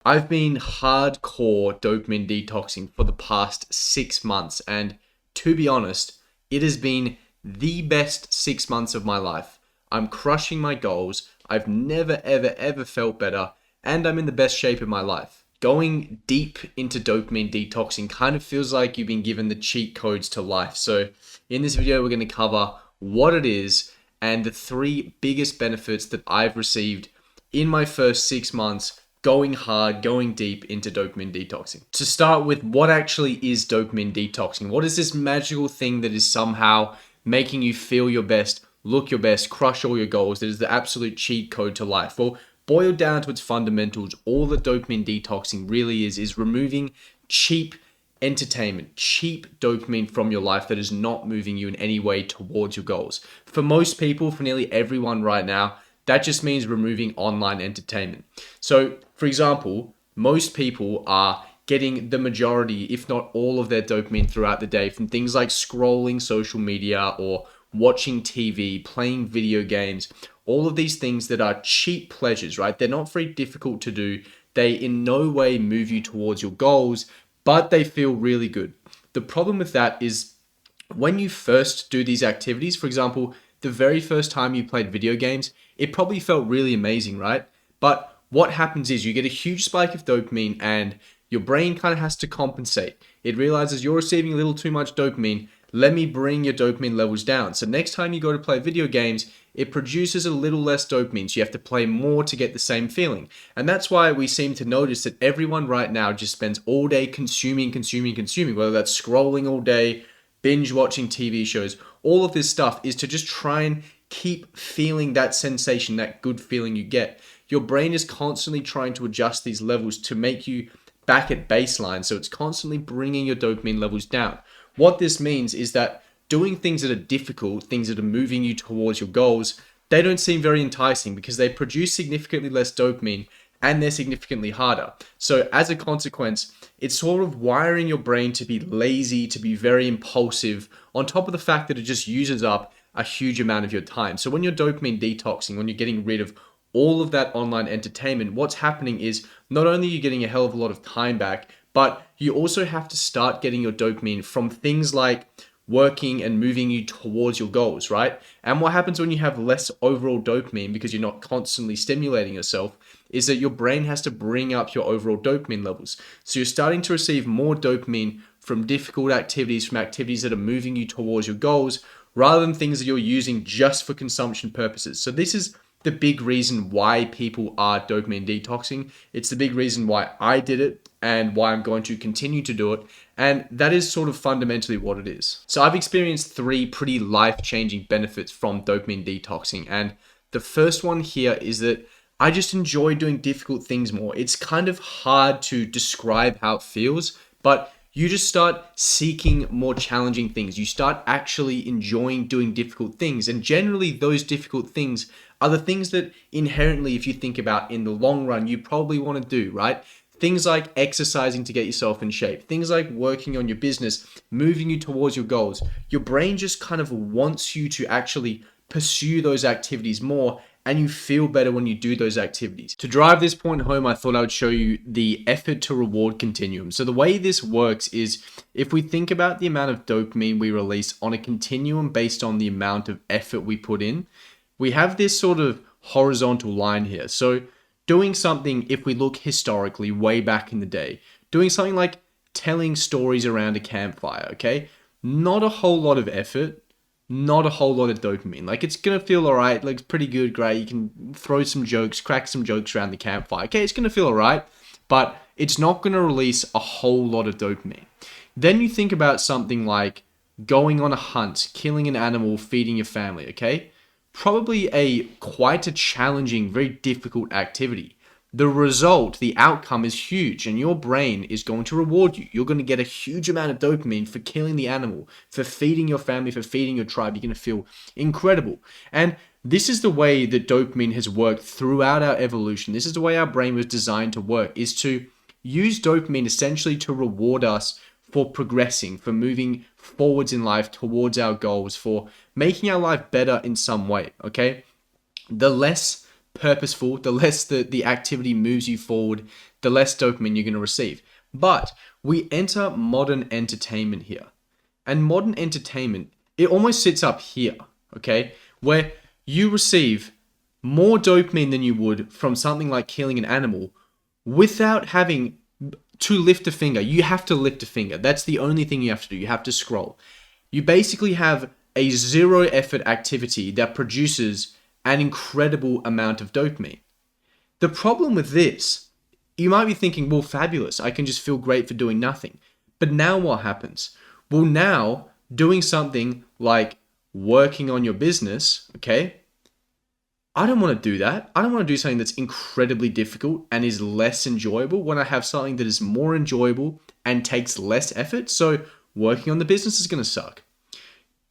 I've been hardcore dopamine detoxing for the past 6 months, and to be honest, it has been the best 6 months of my life. I'm crushing my goals. I've never, ever, ever felt better, and I'm in the best shape of my life. Going deep into dopamine detoxing kind of feels like you've been given the cheat codes to life. So, in this video, we're going to cover what it is and the three biggest benefits that I've received in my first 6 months going hard, going deep into dopamine detoxing. To start with, what actually is dopamine detoxing? What is this magical thing that is somehow making you feel your best, look your best, crush all your goals? That is the absolute cheat code to life. Well, boiled down to its fundamentals, all that dopamine detoxing really is removing cheap entertainment, cheap dopamine from your life that is not moving you in any way towards your goals. For most people, for nearly everyone right now, that just means removing online entertainment. So, for example, most people are getting the majority, if not all of their dopamine throughout the day from things like scrolling social media or watching TV, playing video games, all of these things that are cheap pleasures, right? They're not very difficult to do. They in no way move you towards your goals, but they feel really good. The problem with that is when you first do these activities, for example, the very first time you played video games, it probably felt really amazing, right? But what happens is you get a huge spike of dopamine and your brain kind of has to compensate. It realizes you're receiving a little too much dopamine. Let me bring your dopamine levels down. So next time you go to play video games, it produces a little less dopamine. So you have to play more to get the same feeling. And that's why we seem to notice that everyone right now just spends all day consuming, whether that's scrolling all day, binge watching TV shows, all of this stuff is to just try and keep feeling that sensation, that good feeling you get. Your brain is constantly trying to adjust these levels to make you back at baseline. So it's constantly bringing your dopamine levels down. What this means is that doing things that are difficult, things that are moving you towards your goals, they don't seem very enticing because they produce significantly less dopamine and they're significantly harder. So as a consequence, it's sort of wiring your brain to be lazy, to be very impulsive, on top of the fact that it just uses up a huge amount of your time. So when you're dopamine detoxing, when you're getting rid of all of that online entertainment, what's happening is not only are you getting a hell of a lot of time back, but you also have to start getting your dopamine from things like working and moving you towards your goals, right? And what happens when you have less overall dopamine because you're not constantly stimulating yourself is that your brain has to bring up your overall dopamine levels. So you're starting to receive more dopamine from difficult activities, from activities that are moving you towards your goals, rather than things that you're using just for consumption purposes. So this is the big reason why people are dopamine detoxing. It's the big reason why I did it and why I'm going to continue to do it. And that is sort of fundamentally what it is. So I've experienced three pretty life-changing benefits from dopamine detoxing. And the first one here is that I just enjoy doing difficult things more. It's kind of hard to describe how it feels, but you just start seeking more challenging things. You start actually enjoying doing difficult things. And generally, those difficult things are the things that inherently, if you think about in the long run, you probably want to do, right? Things like exercising to get yourself in shape, things like working on your business, moving you towards your goals. Your brain just kind of wants you to actually pursue those activities more, and you feel better when you do those activities. To drive this point home, I thought I would show you the effort to reward continuum. So the way this works is if we think about the amount of dopamine we release on a continuum based on the amount of effort we put in, we have this sort of horizontal line here. So doing something, if we look historically way back in the day, doing something like telling stories around a campfire, okay? Not a whole lot of effort, not a whole lot of dopamine. Like, it's gonna feel alright, like, it's pretty good, great. You can throw some jokes, crack some jokes around the campfire. Okay, it's gonna feel alright, but it's not gonna release a whole lot of dopamine. Then you think about something like going on a hunt, killing an animal, feeding your family, okay? Probably quite a challenging, very difficult activity. The result, the outcome is huge, and your brain is going to reward you. You're going to get a huge amount of dopamine for killing the animal, for feeding your family, for feeding your tribe. You're going to feel incredible. And this is the way that dopamine has worked throughout our evolution. This is the way our brain was designed to work, is to use dopamine essentially to reward us for progressing, for moving forwards in life towards our goals, for making our life better in some way, okay? The less purposeful, the less the activity moves you forward, the less dopamine you're going to receive. But we enter modern entertainment here. And modern entertainment, it almost sits up here, okay? Where you receive more dopamine than you would from something like killing an animal without having to lift a finger. You have to lift a finger. That's the only thing you have to do. You have to scroll. You basically have a zero effort activity that produces an incredible amount of dopamine. The problem with this, you might be thinking, well, fabulous, I can just feel great for doing nothing. But now what happens? Well, now doing something like working on your business, okay? I don't want to do that. I don't want to do something that's incredibly difficult and is less enjoyable when I have something that is more enjoyable and takes less effort. So working on the business is going to suck.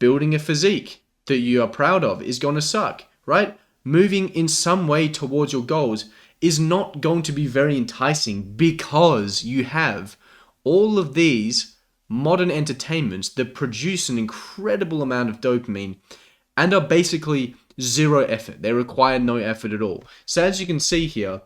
Building a physique that you are proud of is going to suck, right? Moving in some way towards your goals is not going to be very enticing because you have all of these modern entertainments that produce an incredible amount of dopamine and are basically zero effort. They require no effort at all. So as you can see here,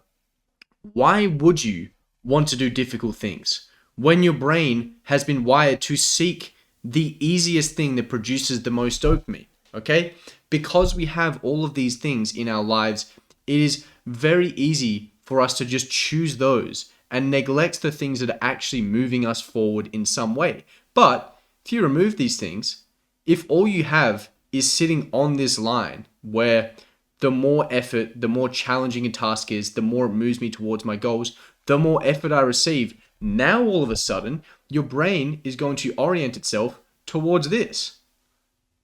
why would you want to do difficult things when your brain has been wired to seek the easiest thing that produces the most dopamine? Okay? Because we have all of these things in our lives, it is very easy for us to just choose those and neglect the things that are actually moving us forward in some way. But if you remove these things, if all you have is sitting on this line where the more effort, the more challenging a task is, the more it moves me towards my goals, the more effort I receive, now all of a sudden, your brain is going to orient itself towards this.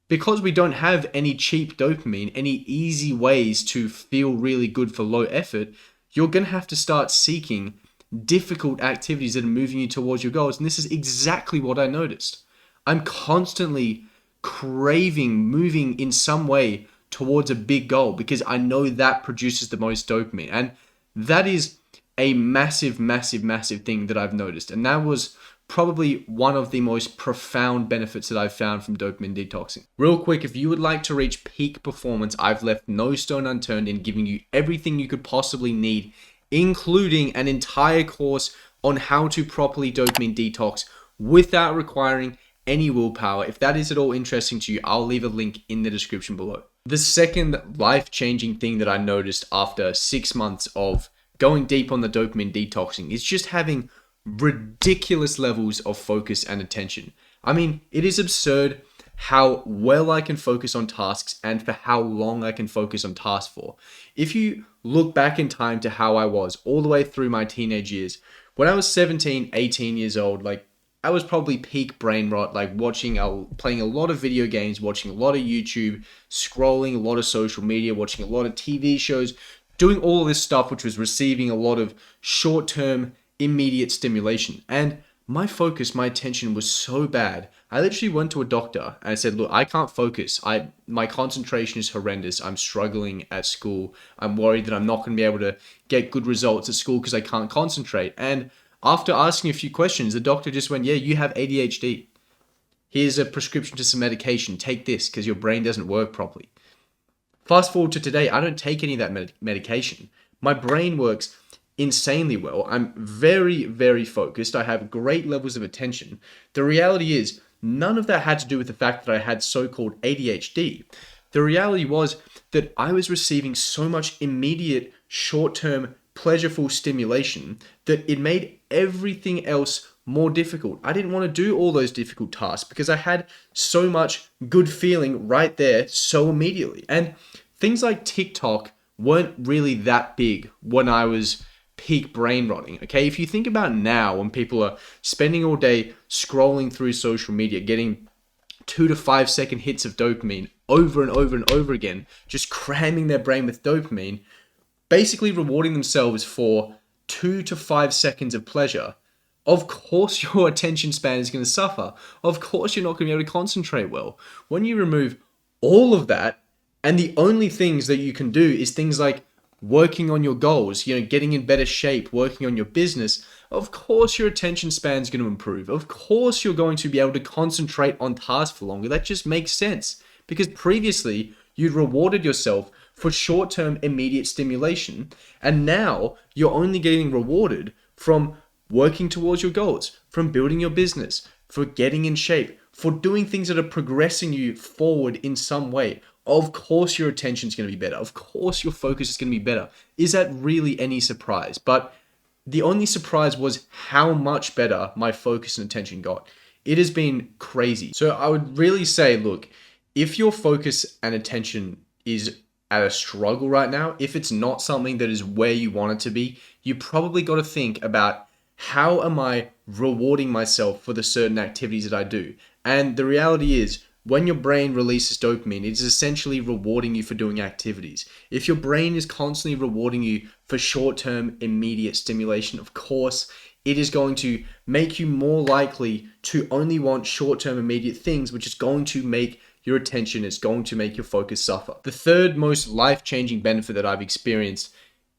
Because we don't have any cheap dopamine, any easy ways to feel really good for low effort, you're going to have to start seeking difficult activities that are moving you towards your goals. And this is exactly what I noticed. I'm constantly craving moving in some way towards a big goal because I know that produces the most dopamine. And that is a massive, massive, massive thing that I've noticed. And that was probably one of the most profound benefits that I've found from dopamine detoxing. Real quick, if you would like to reach peak performance, I've left no stone unturned in giving you everything you could possibly need, including an entire course on how to properly dopamine detox without requiring any willpower. If that is at all interesting to you, I'll leave a link in the description below. The second life-changing thing that I noticed after 6 months of going deep on the dopamine detoxing is just having ridiculous levels of focus and attention. I mean, it is absurd how well I can focus on tasks and for how long I can focus on tasks for. If you look back in time to how I was all the way through my teenage years, when I was 17, 18 years old, I was probably peak brain rot, playing a lot of video games, watching a lot of YouTube, scrolling a lot of social media, watching a lot of TV shows, doing all of this stuff which was receiving a lot of short-term immediate stimulation. And my focus, my attention was so bad. I literally went to a doctor and I said, look, I can't focus. My concentration is horrendous. I'm struggling at school. I'm worried that I'm not going to be able to get good results at school because I can't concentrate. And after asking a few questions, the doctor just went, yeah, you have ADHD. Here's a prescription to some medication. Take this because your brain doesn't work properly. Fast forward to today, I don't take any of that medication. My brain works insanely well. I'm very, very focused. I have great levels of attention. The reality is, none of that had to do with the fact that I had so-called ADHD. The reality was that I was receiving so much immediate, short-term, pleasureful stimulation that it made everything else more difficult. I didn't want to do all those difficult tasks because I had so much good feeling right there so immediately. And things like TikTok weren't really that big when I was peak brain rotting. Okay, if you think about now when people are spending all day scrolling through social media, getting 2 to 5 second hits of dopamine over and over and over again, just cramming their brain with dopamine, basically rewarding themselves for 2 to 5 seconds of pleasure, of course your attention span is going to suffer. Of course you're not going to be able to concentrate well. When you remove all of that, and the only things that you can do is things like working on your goals, getting in better shape, working on your business, of course your attention span is going to improve. Of course you're going to be able to concentrate on tasks for longer. That just makes sense because previously you'd rewarded yourself for short-term immediate stimulation, and now you're only getting rewarded from working towards your goals, from building your business, for getting in shape, for doing things that are progressing you forward in some way. Of course your attention is going to be better. Of course your focus is going to be better. Is that really any surprise? But the only surprise was how much better my focus and attention got. It has been crazy. So I would really say, look, if your focus and attention is at a struggle right now, if it's not something that is where you want it to be, you probably got to think about, how am I rewarding myself for the certain activities that I do? And the reality is, when your brain releases dopamine, it is essentially rewarding you for doing activities. If your brain is constantly rewarding you for short-term immediate stimulation, of course, it is going to make you more likely to only want short-term immediate things, which is going to make your attention, it's going to make your focus suffer. The third most life-changing benefit that I've experienced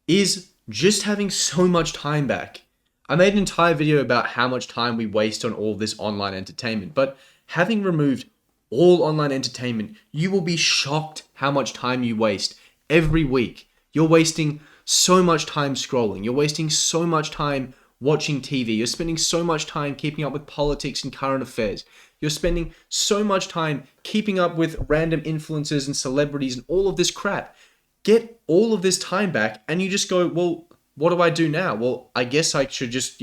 is just having so much time back. I made an entire video about how much time we waste on all this online entertainment, but having removed all online entertainment, you will be shocked how much time you waste every week. You're wasting so much time scrolling. You're wasting so much time watching TV. You're spending so much time keeping up with politics and current affairs. You're spending so much time keeping up with random influencers and celebrities and all of this crap. Get all of this time back and you just go, well, what do I do now? Well, I guess I should just,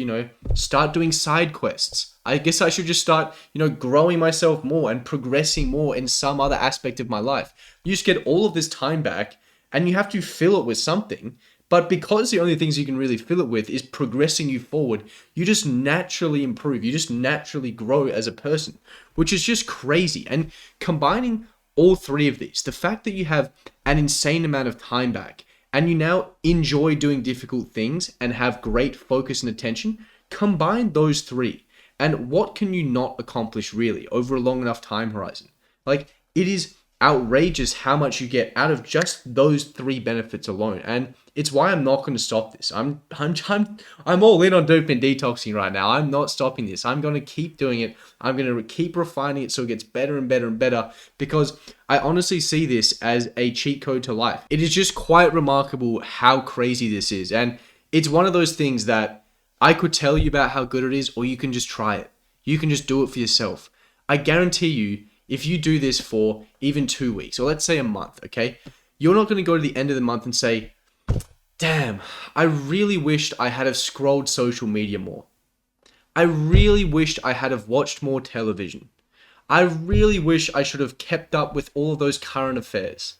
start doing side quests. I guess I should just start, growing myself more and progressing more in some other aspect of my life. You just get all of this time back and you have to fill it with something. But because the only things you can really fill it with is progressing you forward, you just naturally improve. You just naturally grow as a person, which is just crazy. And combining all three of these, the fact that you have an insane amount of time back, and you now enjoy doing difficult things and have great focus and attention, combine those three. And what can you not accomplish really over a long enough time horizon? Like, it is outrageous how much you get out of just those three benefits alone. And it's why I'm not going to stop this. I'm all in on dopamine detoxing right now. I'm not stopping this. I'm going to keep doing it. I'm going to keep refining it so it gets better and better and better, because I honestly see this as a cheat code to life. It is just quite remarkable how crazy this is. And it's one of those things that I could tell you about how good it is, or you can just try it. You can just do it for yourself. I guarantee you, if you do this for even 2 weeks, or let's say a month, okay? You're not going to go to the end of the month and say, damn, I really wished I had have scrolled social media more. I really wished I had have watched more television. I really wish I should have kept up with all of those current affairs.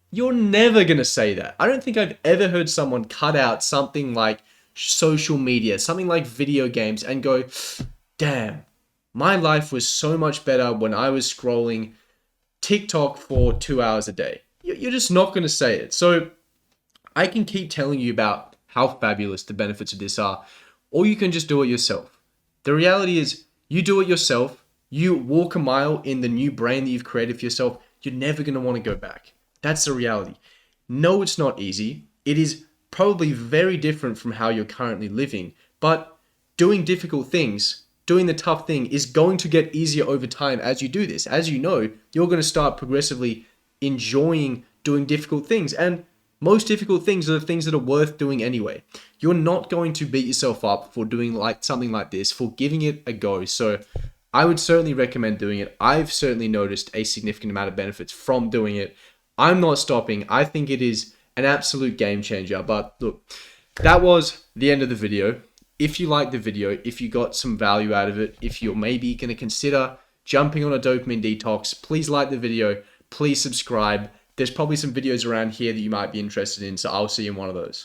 You're never going to say that. I don't think I've ever heard someone cut out something like social media, something like video games, and go, damn, my life was so much better when I was scrolling TikTok for 2 hours a day. You're just not going to say it. So I can keep telling you about how fabulous the benefits of this are, or you can just do it yourself. The reality is, you do it yourself, you walk a mile in the new brain that you've created for yourself, you're never going to want to go back. That's the reality. No, it's not easy. It is probably very different from how you're currently living, but doing difficult things, doing the tough thing, is going to get easier over time as you do this. As you know, you're going to start progressively enjoying doing difficult things, and most difficult things are the things that are worth doing anyway. You're not going to beat yourself up for doing something like this, for giving it a go. So I would certainly recommend doing it. I've certainly noticed a significant amount of benefits from doing it. I'm not stopping. I think it is an absolute game changer. But look, that was the end of the video. If you liked the video, if you got some value out of it, if you're maybe going to consider jumping on a dopamine detox, please like the video. Please subscribe. There's probably some videos around here that you might be interested in, so I'll see you in one of those.